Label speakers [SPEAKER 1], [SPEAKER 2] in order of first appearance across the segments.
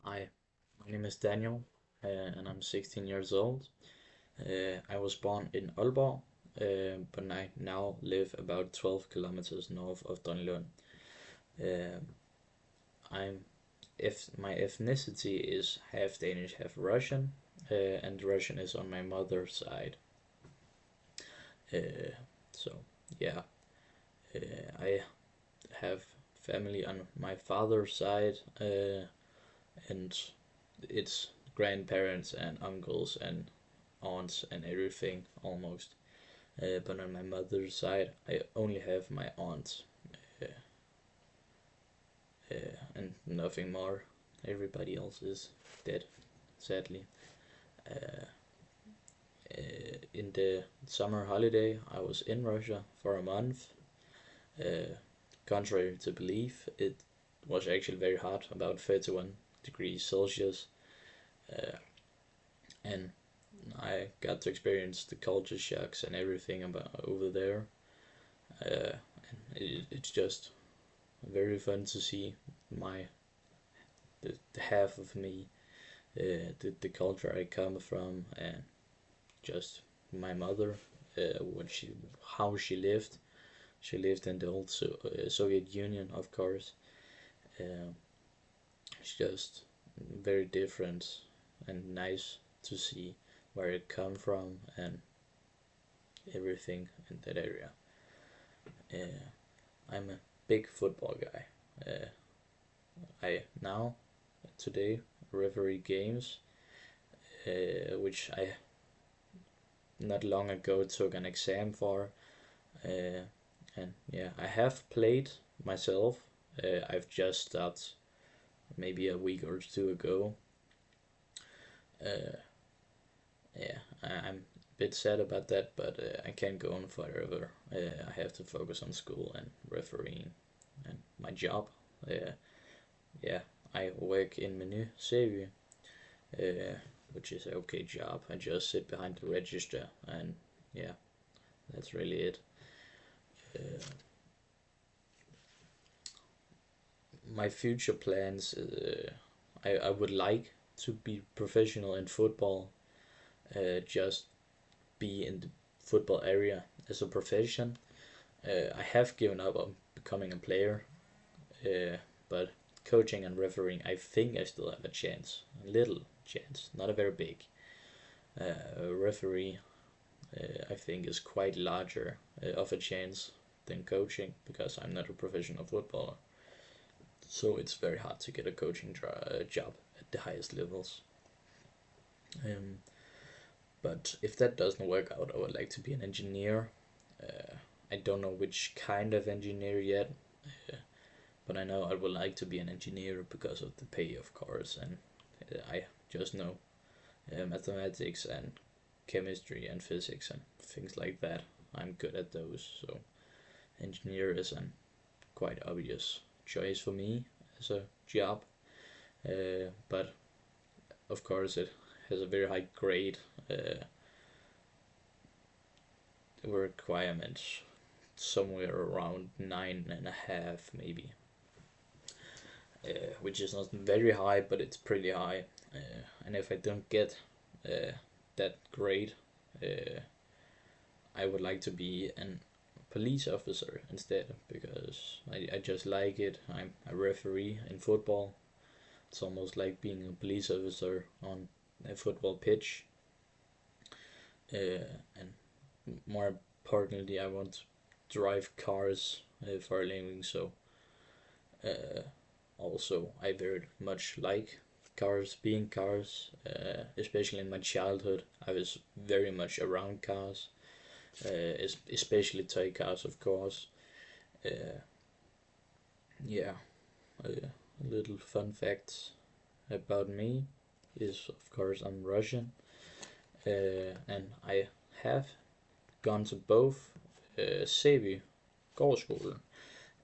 [SPEAKER 1] Hi, my name is Daniel, and I'm 16 years old. I was born in Aalborg, but I now live about 12 kilometers north of Donlund. Uh, I'm if my ethnicity is half Danish, half Russian, and Russian is on my mother's side. Uh, so yeah, I have family on my father's side, and it's grandparents and uncles and aunts and everything almost. But on my mother's side, I only have my aunt, uh, and nothing more. Everybody else is dead, sadly. Uh, in the summer holiday, I was in Russia for a month. Uh, Contrary to belief, it was actually very hot, about 31 degrees Celsius, uh, and I got to experience the culture shocks and everything about over there. And it's just very fun to see my the half of me, the culture I come from, and just my mother, what she how she lived. She lived in the old Soviet Union, of course. Uh, it's just very different and nice to see where it come from and everything in that area. Uh, I'm a big football guy. I now today referee games, which I not long ago took an exam for, uh, and yeah, I have played myself. I've just stopped maybe a week or two ago. Uh, yeah, I'm a bit sad about that, but I can't go on forever. I have to focus on school and refereeing and my job. Uh, yeah, I work in Menu Savvy, uh, which is an okay job. I just sit behind the register, and yeah, that's really it. Uh, my future plans, I would like to be professional in football, just be in the football area as a profession. I have given up on becoming a player, but coaching and refereeing, I think I still have a chance, a little chance, not a very big. Referee, I think, is quite larger of a chance than coaching because I'm not a professional footballer. So it's very hard to get a coaching job at the highest levels. Um, but if that doesn't work out, I would like to be an engineer. I don't know which kind of engineer yet, uh, but I know I would like to be an engineer because of the pay, of course, and I just know mathematics and chemistry and physics and things like that. I'm good at those, so engineer is a quite obvious choice for me as a job. But of course, it has a very high grade requirement, somewhere around 9.5 maybe, which is not very high, but it's pretty high. And if I don't get that grade, I would like to be an police officer instead because I just like it. I'm a referee in football. It's almost like being a police officer on a football pitch. And more importantly, I want to drive cars for a living. So also, I very much like cars, being cars. Especially in my childhood, I was very much around cars, especially toy cars, of course. Uh, yeah, a little fun facts about me is, of course, I'm Russian, and I have gone to both Sæby Gårdskole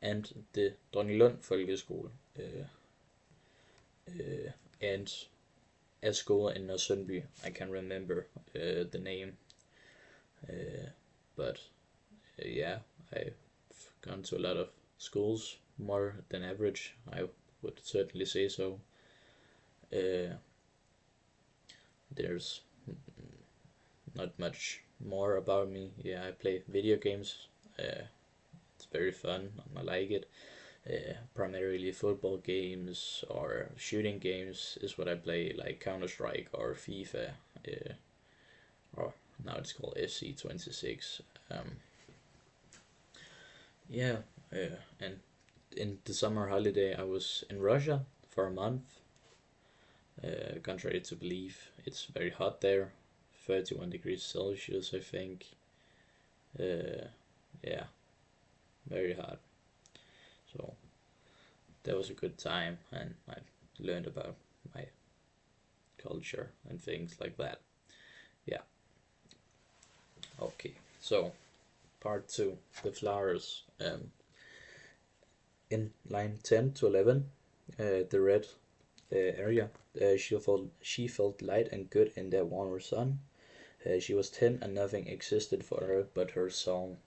[SPEAKER 1] and the Dronninglund Folkeskole, and a school in Nørresundby. I can remember the name, but yeah, I've gone to a lot of schools, more than average. I would certainly say so. Uh, there's not much more about me. Yeah, I play video games. It's very fun. I like it. Primarily football games or shooting games is what I play, like Counter Strike or FIFA, or now it's called FC 26. Yeah, and in the summer holiday I was in Russia for a month. Contrary to belief, it's very hot there, 31 degrees Celsius, I think. Yeah, very hot. So that was a good time, and I learned about my culture and things like that. Yeah. Okay. So part two, the flowers. In line 10 to 11, the red area. She felt light and good in the warmer sun. She was 10 and nothing existed for her but her song.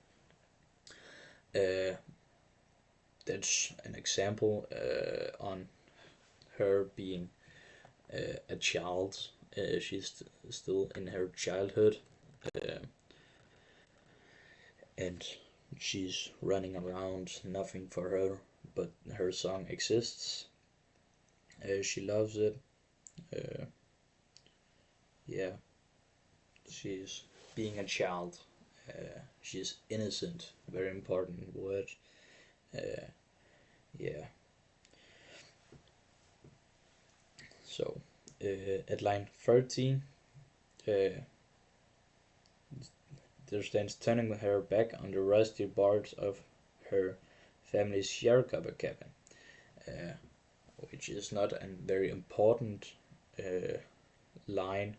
[SPEAKER 1] Uh, that's an example on her being a child. She's still in her childhood, uh, and she's running around, nothing for her, but her song exists. She loves it. Uh, yeah, she's being a child. She's innocent, very important word. Uh, yeah. So at line 13, uh, there stands turning her back on the rusty boards of her family's sharecropper cabin, uh, which is not a very important line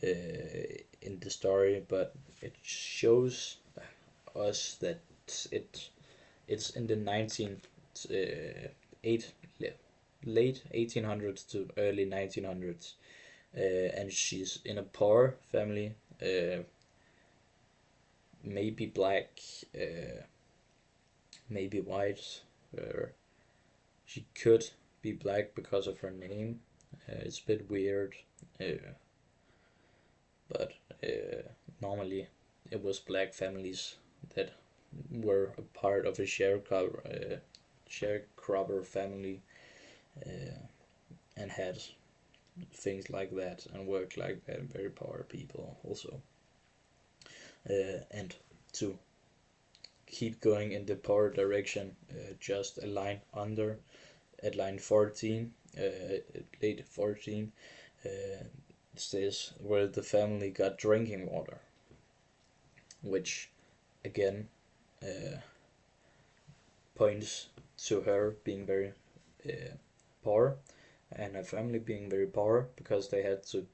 [SPEAKER 1] in the story, but it shows us that it it's in the 8 late 1800s to early 1900s, and she's in a poor family, maybe black, maybe white. She could be black because of her name. It's a bit weird, but normally it was black families that were a part of a sharecropper family, and had things like that and worked like that. Very poor people also. And to keep going in the poor direction, just a line under, at line 14, late 14, says where the family got drinking water, which again points to her being very poor, and her family being very poor because they have to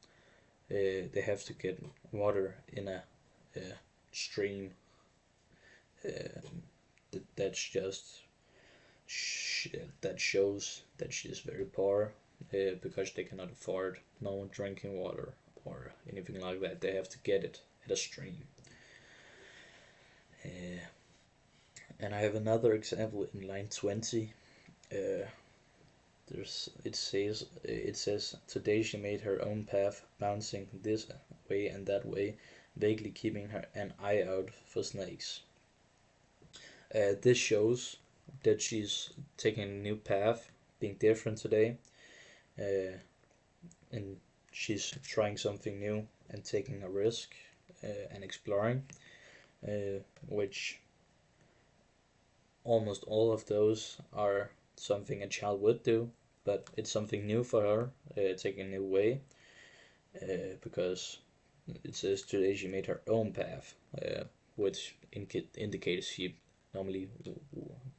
[SPEAKER 1] get water in a stream. That's just that shows that she's very poor, because they cannot afford no drinking water or anything like that. They have to get it at a stream. And I have another example in line 20. It says today she made her own path, bouncing this way and that way, vaguely keeping an eye out for snakes. This shows that she's taking a new path, being different today, and she's trying something new and taking a risk, and exploring, which almost all of those are something a child would do, but it's something new for her, taking a new way, because it says today she made her own path, which indicates she normally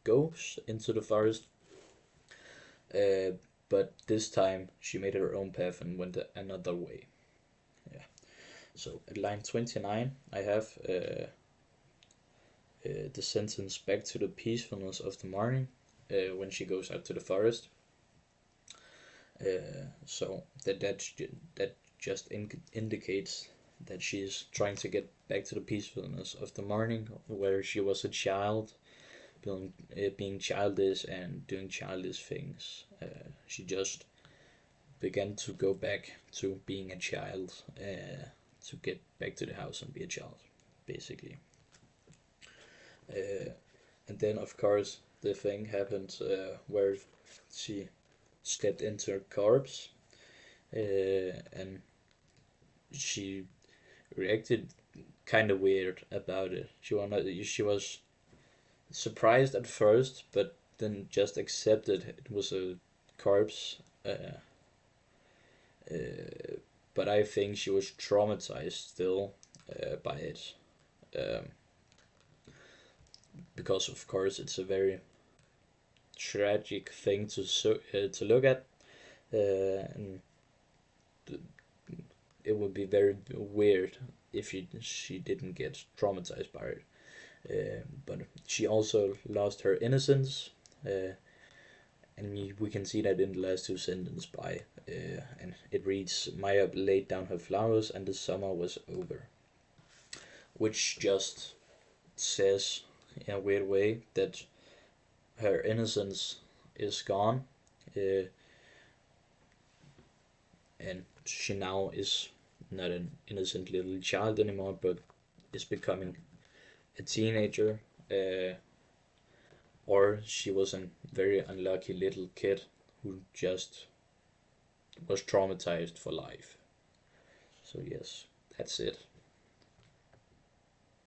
[SPEAKER 1] goes into the forest, but this time she made her own path and went another way. Yeah. So at line 29, I have the sentence back to the peacefulness of the morning, when she goes out to the forest. So that just indicates that she's trying to get back to the peacefulness of the morning, where she was a child, being childish and doing childish things. She just began to go back to being a child, to get back to the house and be a child, basically. And then, of course, the thing happened where she stepped into her corpse, and she reacted kind of weird about it. She was surprised at first, but then just accepted it was a corpse. But I think she was traumatized still by it, um, because of course it's a very tragic thing to look at, and it would be very weird if she didn't get traumatized by it. But she also lost her innocence, and we can see that in the last two sentences by, and it reads, Maya laid down her flowers and the summer was over. Which just says, in a weird way, that her innocence is gone, uh, and she now is not an innocent little child anymore, but is becoming a teenager, or she was a very unlucky little kid who just was traumatized for life. So yes, that's it.